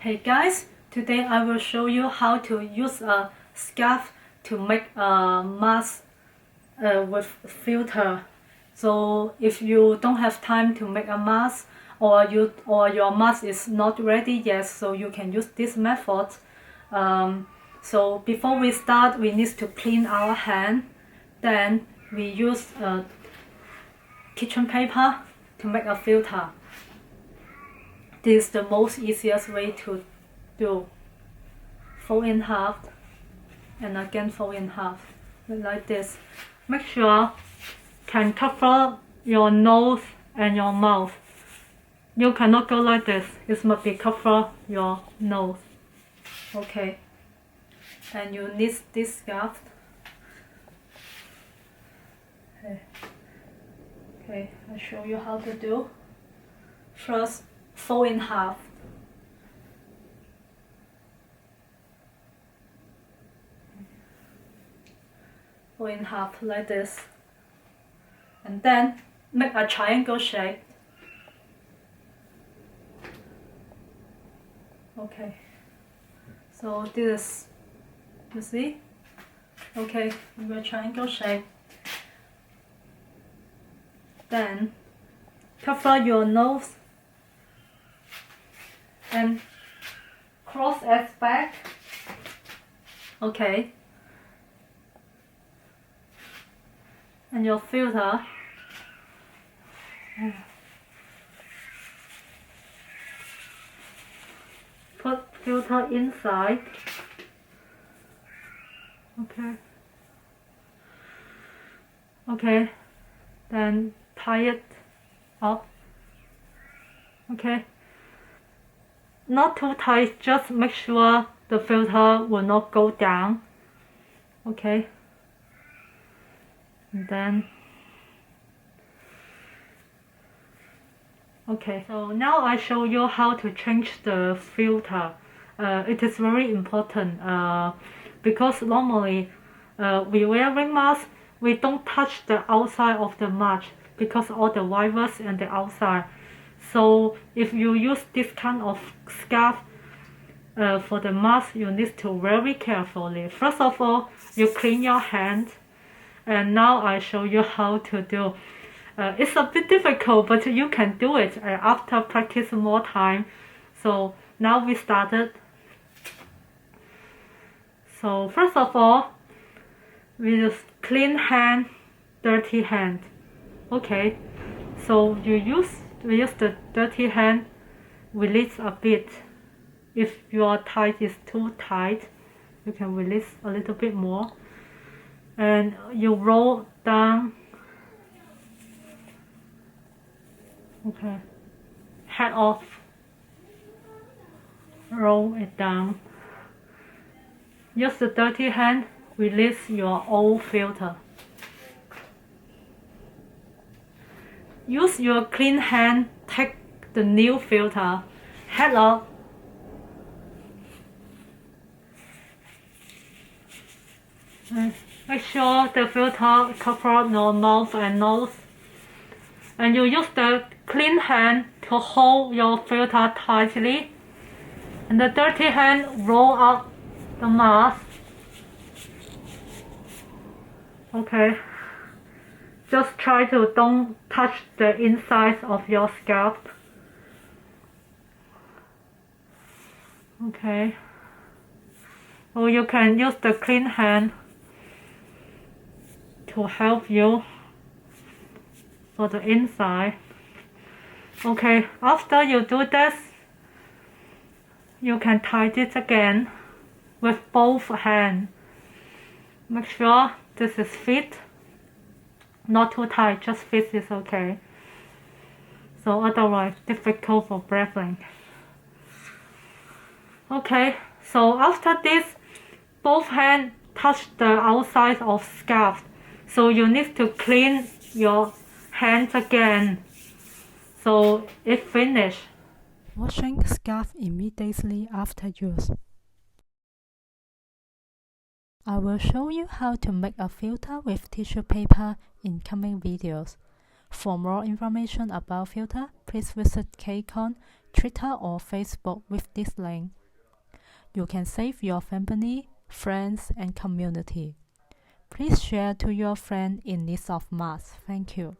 Hey guys, today I will show you how to use a scarf to make a mask with filter. So if you don't have time to make a mask or your mask is not ready yet, so you can use this method. So before we start, we need to clean our hand. Then we use kitchen paper to make a filter. This is the most easiest way to do. Fold in half and again fold in half like this. Make sure can cover your nose and your mouth. You cannot go like this. It must be cover your nose. Okay. And you need this scarf. Okay, I'll show you how to do. First, fold in half. Fold in half like this. And then make a triangle shape. Okay. So this is, you see? Okay, make a triangle shape. Then cover your nose and cross as back. Okay. And your filter. Put filter inside. Okay. Okay. Then tie it up. Okay. Not too tight, just make sure the filter will not go down. Okay. And then okay, so now I show you how to change the filter. It is very important because normally we wearing mask, we don't touch the outside of the mask because all the virus and the outside. So if you use this kind of scarf for the mask, you need to very carefully. First of all, you clean your hand, and now I show you how to do. It's a bit difficult, but you can do it after practice more time. So now we started. So first of all, we just clean hand, dirty hand. Okay, so we use the dirty hand, release a bit. If your tight is too tight, you can release a little bit more. And you roll down. Okay, head off. Roll it down. Use the dirty hand, release your old filter. Use your clean hand, take the new filter, head up. Make sure the filter covers your mouth and nose. And you use the clean hand to hold your filter tightly. And the dirty hand roll up the mask. Okay. Just try to don't touch the inside of your scalp. Okay. Or you can use the clean hand to help you for the inside. Okay, after you do this, you can tie it again with both hands. Make sure this is fit. Not too tight, just fit is okay. So otherwise difficult for breathing. Okay, so after this, both hands touch the outside of scarf. So you need to clean your hands again. So it finished. Washing the scarf immediately after use. I will show you how to make a filter with tissue paper in coming videos. For more information about filter, please visit KCON Twitter or Facebook with this link. You can save your family, friends, and community. Please share to your friend in need of masks. Thank you.